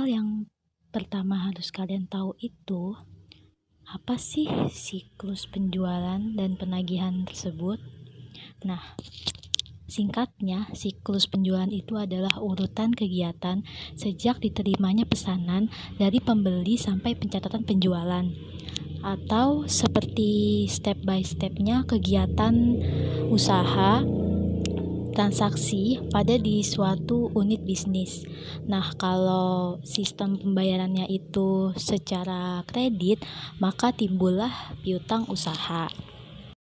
Hal yang pertama harus kalian tahu itu, apa sih siklus penjualan dan penagihan tersebut? Nah, singkatnya, siklus penjualan itu adalah urutan kegiatan sejak diterimanya pesanan dari pembeli sampai pencatatan penjualan, atau seperti step by stepnya kegiatan usaha transaksi pada di suatu unit bisnis. Nah, kalau sistem pembayarannya itu secara kredit, maka timbullah piutang usaha.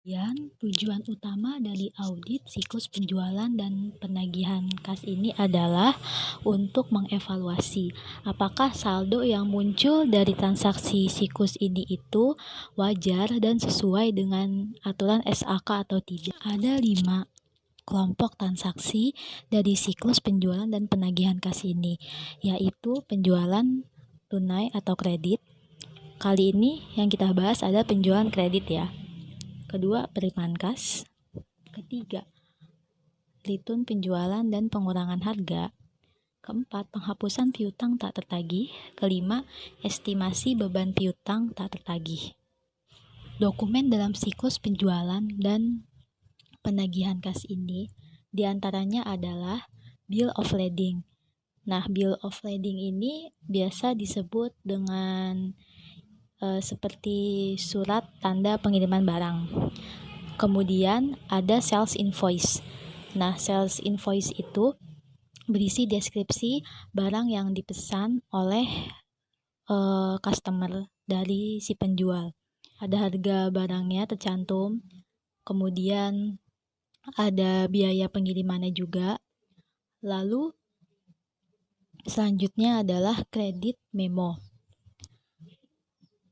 Dan tujuan utama dari audit siklus penjualan dan penagihan kas ini adalah untuk mengevaluasi apakah saldo yang muncul dari transaksi siklus ini itu wajar dan sesuai dengan aturan SAK atau tidak. Ada 5 kelompok transaksi dari siklus penjualan dan penagihan kas ini, yaitu penjualan tunai atau kredit. Kali ini yang kita bahas adalah penjualan kredit ya. Kedua, penerimaan kas. Ketiga, return penjualan dan pengurangan harga. Keempat, penghapusan piutang tak tertagih. Kelima, estimasi beban piutang tak tertagih. Dokumen dalam siklus penjualan dan penagihan kas ini diantaranya adalah bill of lading. Nah, bill of lading ini biasa disebut dengan seperti surat tanda pengiriman barang. Kemudian ada sales invoice. Nah, sales invoice itu berisi deskripsi barang yang dipesan oleh customer dari si penjual. Ada harga barangnya tercantum, kemudian ada biaya pengirimannya juga. Lalu selanjutnya adalah credit memo.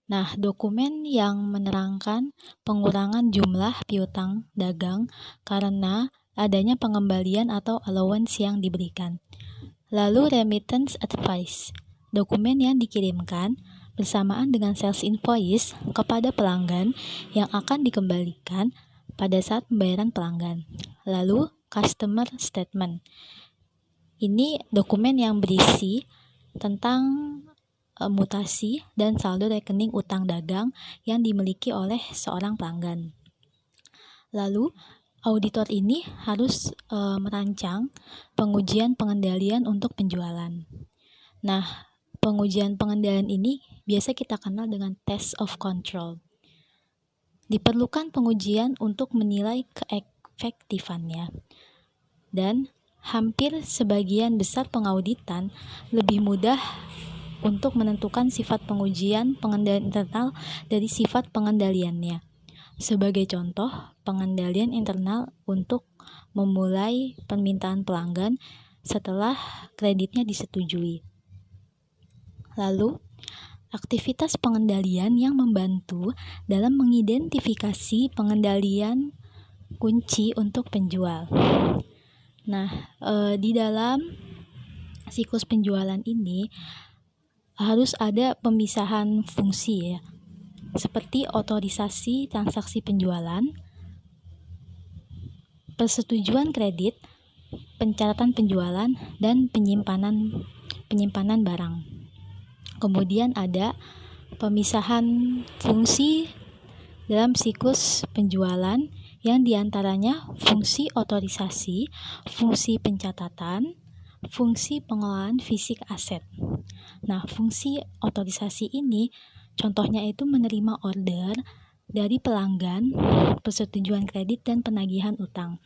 Nah, dokumen yang menerangkan pengurangan jumlah piutang dagang karena adanya pengembalian atau allowance yang diberikan. Lalu remittance advice, dokumen yang dikirimkan bersamaan dengan sales invoice kepada pelanggan yang akan dikembalikan pada saat pembayaran pelanggan. Lalu customer statement, ini dokumen yang berisi tentang mutasi dan saldo rekening utang dagang yang dimiliki oleh seorang pelanggan. Lalu, auditor ini harus merancang pengujian pengendalian untuk penjualan. Nah, pengujian pengendalian ini biasa kita kenal dengan test of control. Diperlukan pengujian untuk menilai keefektifannya. Dan hampir sebagian besar pengauditan lebih mudah untuk menentukan sifat pengujian pengendalian internal dari sifat pengendaliannya. Sebagai contoh, pengendalian internal untuk memulai permintaan pelanggan setelah kreditnya disetujui. Lalu, aktivitas pengendalian yang membantu dalam mengidentifikasi pengendalian kunci untuk penjual. Nah, di dalam siklus penjualan ini harus ada pemisahan fungsi ya, seperti otorisasi transaksi penjualan, persetujuan kredit, pencatatan penjualan, dan penyimpanan barang. Kemudian ada pemisahan fungsi dalam siklus penjualan yang diantaranya fungsi otorisasi, fungsi pencatatan, fungsi pengelolaan fisik aset. Nah, fungsi otorisasi ini contohnya itu menerima order dari pelanggan, persetujuan kredit, dan penagihan utang.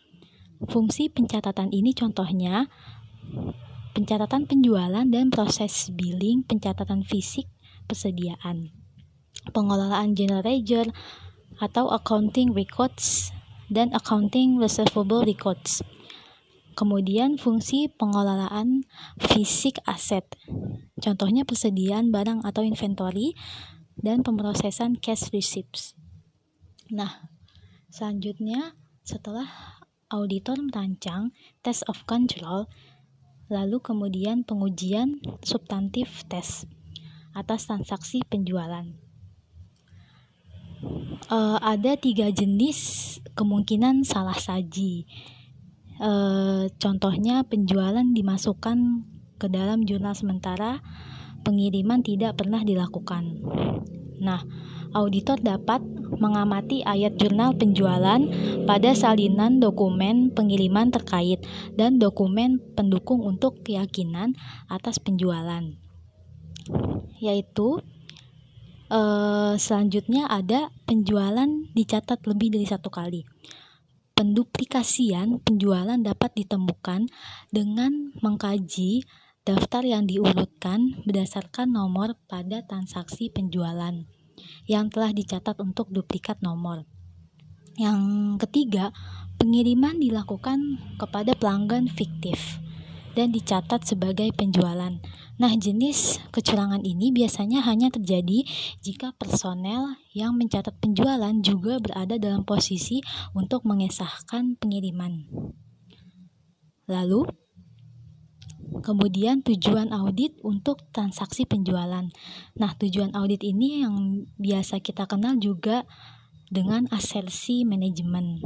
Fungsi pencatatan ini contohnya pencatatan penjualan dan proses billing, pencatatan fisik persediaan, pengelolaan general ledger atau accounting records, dan accounting receivable records. Kemudian fungsi pengelolaan fisik aset, contohnya persediaan barang atau inventory, dan pemrosesan cash receipts. Nah, selanjutnya setelah auditor merancang test of control, lalu kemudian pengujian substantif test atas transaksi penjualan. Ada 3 jenis kemungkinan salah saji. Contohnya penjualan dimasukkan ke dalam jurnal sementara pengiriman tidak pernah dilakukan. Nah, auditor dapat mengamati ayat jurnal penjualan pada salinan dokumen pengiriman terkait dan dokumen pendukung untuk keyakinan atas penjualan. Yaitu selanjutnya ada penjualan dicatat lebih dari 1 kali. Penduplikasian penjualan dapat ditemukan dengan mengkaji daftar yang diurutkan berdasarkan nomor pada transaksi penjualan yang telah dicatat untuk duplikat nomor. Yang ketiga, pengiriman dilakukan kepada pelanggan fiktif dan dicatat sebagai penjualan. Nah, jenis kecurangan ini biasanya hanya terjadi jika personel yang mencatat penjualan juga berada dalam posisi untuk mengesahkan pengiriman. Lalu, kemudian tujuan audit untuk transaksi penjualan. Nah, tujuan audit ini yang biasa kita kenal juga dengan asersi manajemen.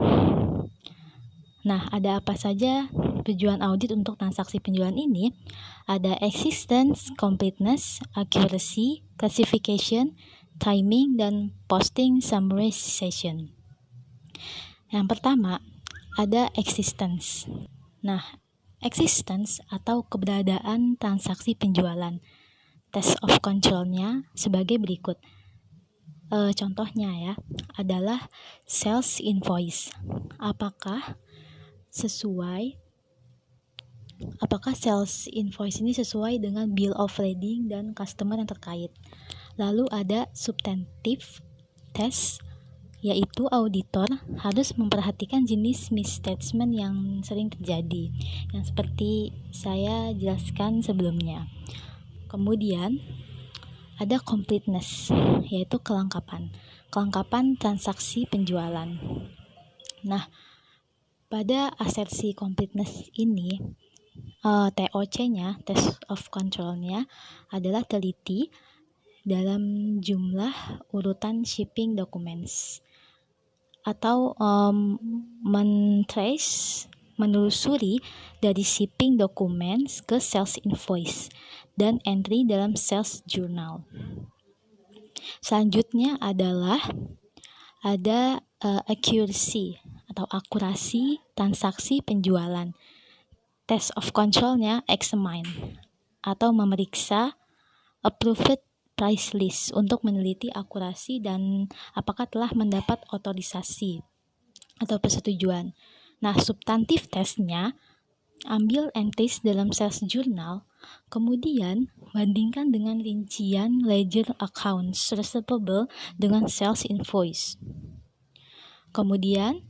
Nah, ada apa saja tujuan audit untuk transaksi penjualan ini? Ada existence, completeness, accuracy, classification, timing, dan posting summarization. Yang pertama, ada existence. Nah, existence atau keberadaan transaksi penjualan. Test of control-nya sebagai berikut. Contohnya ya, adalah sales invoice. Apakah sales invoice ini sesuai dengan bill of lading dan customer yang terkait. Lalu ada substantive test, yaitu auditor harus memperhatikan jenis misstatement yang sering terjadi, yang seperti saya jelaskan sebelumnya. Kemudian ada completeness, yaitu kelengkapan transaksi penjualan. Nah, pada asersi completeness ini, TOC-nya, test of control-nya adalah teliti dalam jumlah urutan shipping documents atau menelusuri dari shipping documents ke sales invoice dan entry dalam sales journal. Selanjutnya adalah ada accuracy atau akurasi transaksi penjualan. Test of control-nya examine atau memeriksa approved price list untuk meneliti akurasi dan apakah telah mendapat otorisasi atau persetujuan. Nah, substantif testnya ambil entries dalam sales journal, kemudian bandingkan dengan rincian ledger accounts receivable dengan sales invoice. Kemudian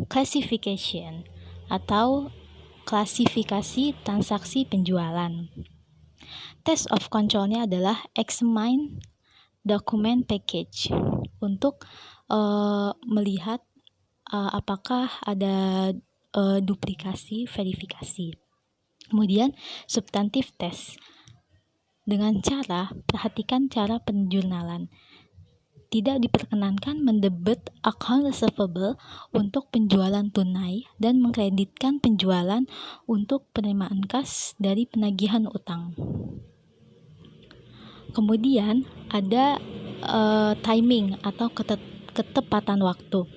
classification atau klasifikasi transaksi penjualan. Test of control-nya adalah examine document package untuk melihat apakah ada duplikasi verifikasi. Kemudian substantive test dengan cara perhatikan cara penjurnalan. Tidak diperkenankan mendebit account receivable untuk penjualan tunai dan mengkreditkan penjualan untuk penerimaan kas dari penagihan utang. Kemudian ada timing atau ketepatan waktu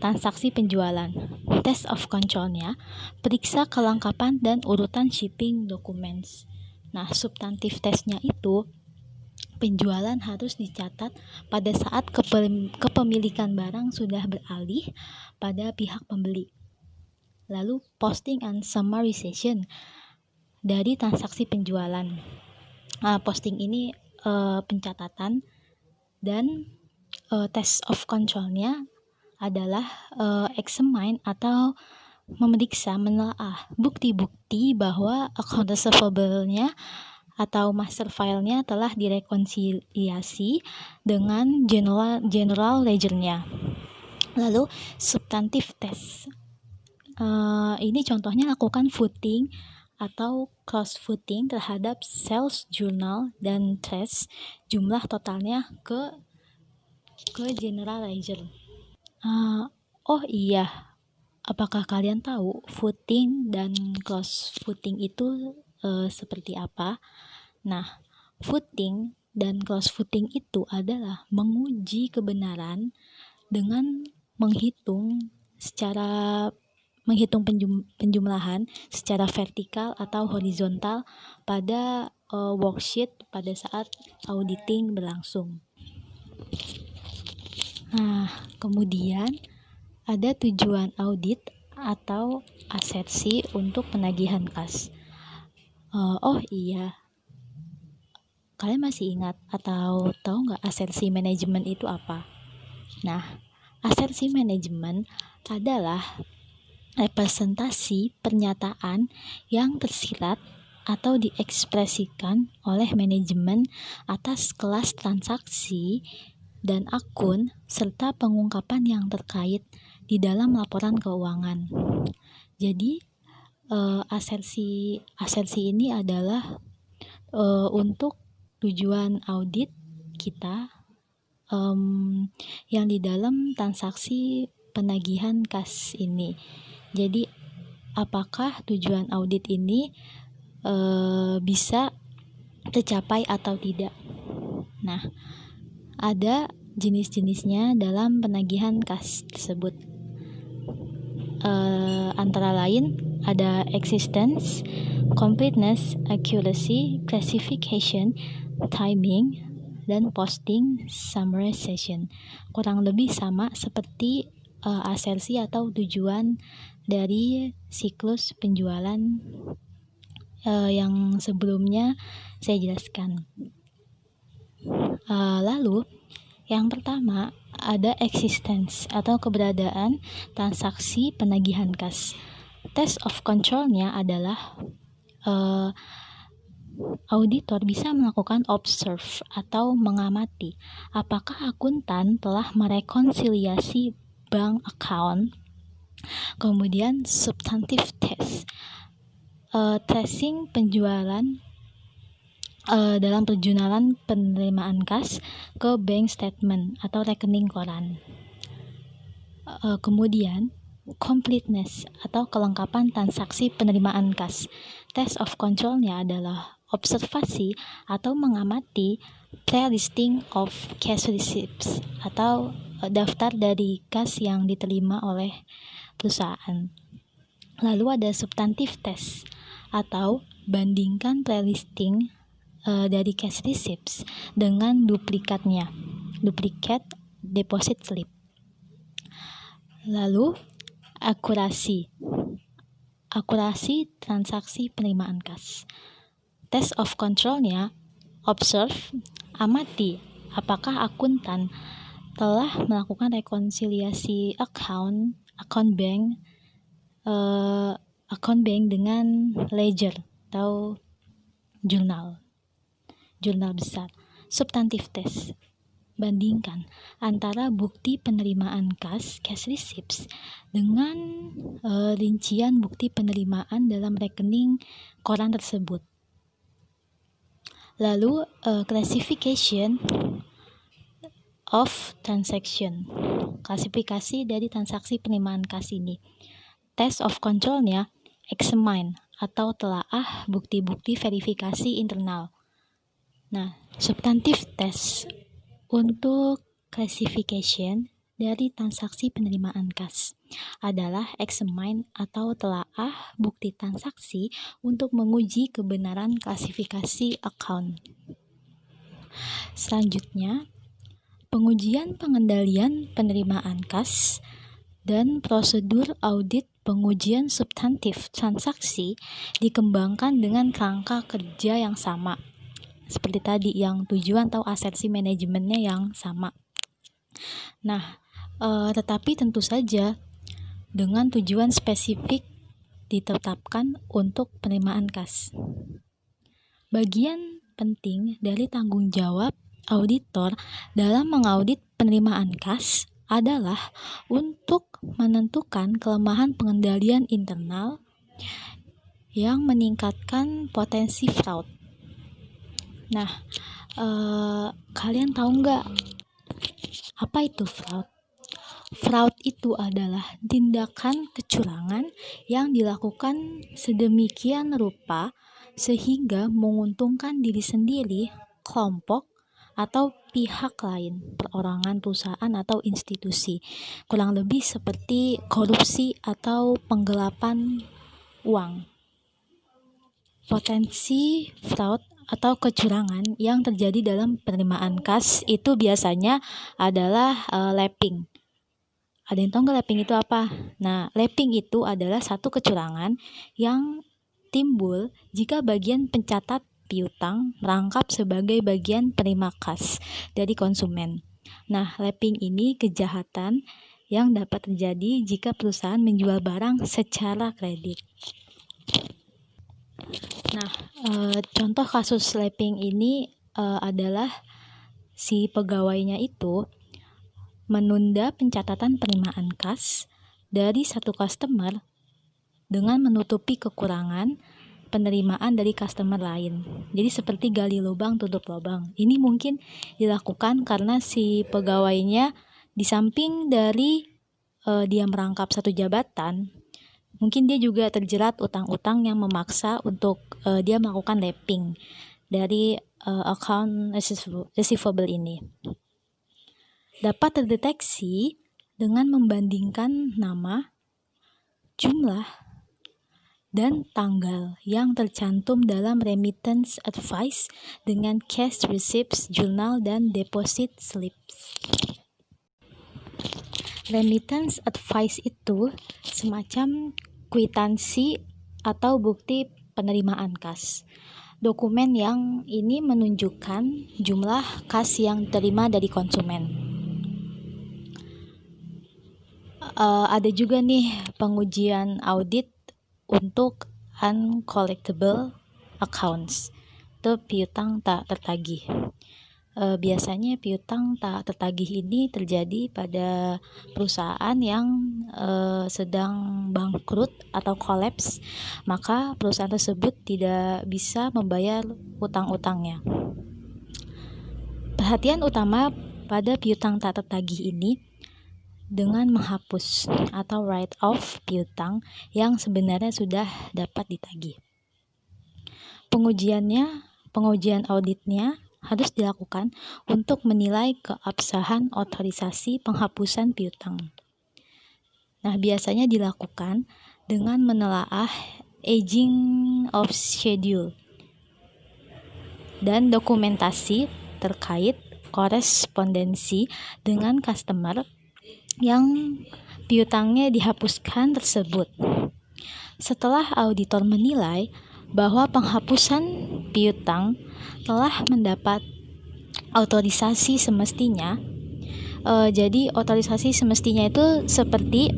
transaksi penjualan. Test of control-nya periksa kelengkapan dan urutan shipping documents. Nah, substantif testnya itu penjualan harus dicatat pada saat kepemilikan barang sudah beralih pada pihak pembeli. Lalu posting and summarization dari transaksi penjualan. Posting ini pencatatan dan test of control-nya adalah examine atau memeriksa, menelaah bukti-bukti bahwa account receivable-nya atau master file-nya telah direkonsiliasi dengan general ledger-nya. Lalu substantive test. Ini contohnya lakukan footing atau cross footing terhadap sales journal dan trace jumlah totalnya ke general ledger. Oh iya, apakah kalian tahu footing dan cross footing itu seperti apa? Nah, voting dan cross voting itu adalah menguji kebenaran dengan menghitung penjumlahan secara vertikal atau horizontal pada worksheet pada saat auditing berlangsung. Nah, kemudian ada tujuan audit atau asersi untuk penagihan kas. Oh iya, kalian masih ingat atau tahu nggak asersi manajemen itu apa? Nah, asersi manajemen adalah representasi pernyataan yang tersirat atau diekspresikan oleh manajemen atas kelas transaksi dan akun serta pengungkapan yang terkait di dalam laporan keuangan. Jadi asersi ini adalah untuk tujuan audit kita yang di dalam transaksi penagihan kas ini. Jadi apakah tujuan audit ini bisa tercapai atau tidak? Nah, ada jenis-jenisnya dalam penagihan kas tersebut. Antara lain ada existence, completeness, accuracy, classification, timing, dan posting summarization. Kurang lebih sama seperti asersi atau tujuan dari siklus penjualan yang sebelumnya saya jelaskan. Lalu yang pertama ada existence atau keberadaan transaksi penagihan kas. Test of control-nya adalah auditor bisa melakukan observe atau mengamati apakah akuntan telah merekonsiliasi bank account. Kemudian substantive test, tracing penjualan dalam perjalanan penerimaan kas ke bank statement atau rekening koran. Kemudian completeness atau kelengkapan transaksi penerimaan kas. Test of control-nya adalah observasi atau mengamati pre-listing of cash receipts atau daftar dari kas yang diterima oleh perusahaan. Lalu ada substantive test atau bandingkan pre-listing dari cash receipts dengan duplikatnya, duplikat deposit slip. Lalu akurasi transaksi penerimaan kas. Test of control-nya observe, amati apakah akuntan telah melakukan rekonsiliasi account bank dengan ledger atau jurnal besar. Substantive test, bandingkan antara bukti penerimaan cash receipts dengan rincian bukti penerimaan dalam rekening koran tersebut. Lalu classification of transaction, klasifikasi dari transaksi penerimaan kas ini. Test of control-nya examine atau telaah bukti-bukti verifikasi internal. Nah, substantive test untuk classification dari transaksi penerimaan kas adalah examine atau telaah bukti transaksi untuk menguji kebenaran klasifikasi account. Selanjutnya, pengujian pengendalian penerimaan kas dan prosedur audit pengujian substantif transaksi dikembangkan dengan kerangka kerja yang sama. Seperti tadi yang tujuan atau asersi manajemennya yang sama. Nah, tetapi tentu saja dengan tujuan spesifik ditetapkan untuk penerimaan kas. Bagian penting dari tanggung jawab auditor dalam mengaudit penerimaan kas adalah untuk menentukan kelemahan pengendalian internal yang meningkatkan potensi fraud. Nah, kalian tahu nggak apa itu fraud? Fraud itu adalah tindakan kecurangan yang dilakukan sedemikian rupa sehingga menguntungkan diri sendiri kelompok atau pihak lain, perorangan, perusahaan, atau institusi. Kurang lebih seperti korupsi atau penggelapan uang. Potensi fraud atau kecurangan yang terjadi dalam penerimaan kas itu biasanya adalah lapping. Ada yang tahu nggak lapping itu apa? Nah, lapping itu adalah satu kecurangan yang timbul jika bagian pencatat piutang merangkap sebagai bagian penerima kas dari konsumen. Nah, lapping ini kejahatan yang dapat terjadi jika perusahaan menjual barang secara kredit. Nah, contoh kasus lapping ini adalah si pegawainya itu menunda pencatatan penerimaan kas dari satu customer dengan menutupi kekurangan penerimaan dari customer lain. Jadi seperti gali lubang tutup lubang. Ini mungkin dilakukan karena si pegawainya di samping dari dia merangkap satu jabatan, mungkin dia juga terjerat utang-utang yang memaksa untuk dia melakukan lapping dari account receivable ini. Dapat terdeteksi dengan membandingkan nama, jumlah, dan tanggal yang tercantum dalam remittance advice dengan cash receipts, journal, dan deposit slips. Remittance advice itu semacam kwitansi atau bukti penerimaan kas. Dokumen yang ini menunjukkan jumlah kas yang diterima dari konsumen. Ada juga nih pengujian audit untuk uncollectible accounts, itu piutang tak tertagih. Biasanya piutang tak tertagih ini terjadi pada perusahaan yang sedang bangkrut atau kolaps, maka perusahaan tersebut tidak bisa membayar utang-utangnya. Perhatian utama pada piutang tak tertagih ini dengan menghapus atau write off piutang yang sebenarnya sudah dapat ditagih. Pengujian auditnya harus dilakukan untuk menilai keabsahan otorisasi penghapusan piutang. Nah, biasanya dilakukan dengan menelaah aging of schedule dan dokumentasi terkait korespondensi dengan customer yang piutangnya dihapuskan tersebut. Setelah auditor menilai bahwa penghapusan piutang telah mendapat otorisasi semestinya, jadi otorisasi semestinya itu seperti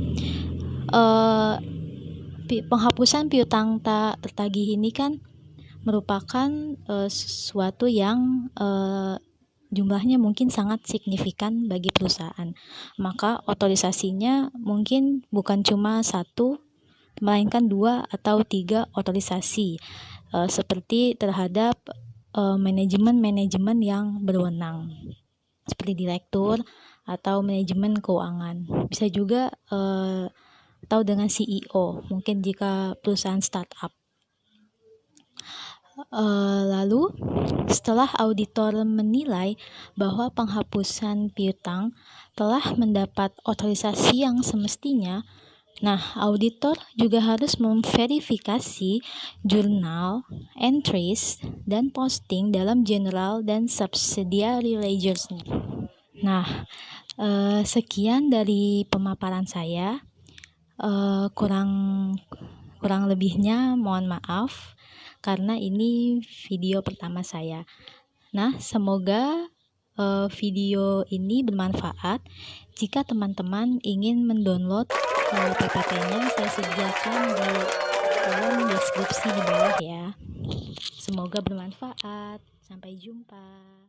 penghapusan piutang tak tertagih ini kan merupakan sesuatu yang jumlahnya mungkin sangat signifikan bagi perusahaan, maka otorisasinya mungkin bukan cuma satu, melainkan 2 atau 3 otorisasi, seperti terhadap manajemen yang berwenang, seperti direktur atau manajemen keuangan. Bisa juga atau dengan CEO, mungkin jika perusahaan startup. Lalu setelah auditor menilai bahwa penghapusan piutang telah mendapat otorisasi yang semestinya, nah auditor juga harus memverifikasi jurnal, entries, dan posting dalam general dan subsidiary ledgers. Nah, sekian dari pemaparan saya. Kurang lebihnya mohon maaf karena ini video pertama saya. Nah, semoga video ini bermanfaat. Jika teman-teman ingin mendownload PPT-nya, saya sediakan di kolom deskripsi di bawah ya. Semoga bermanfaat. Sampai jumpa.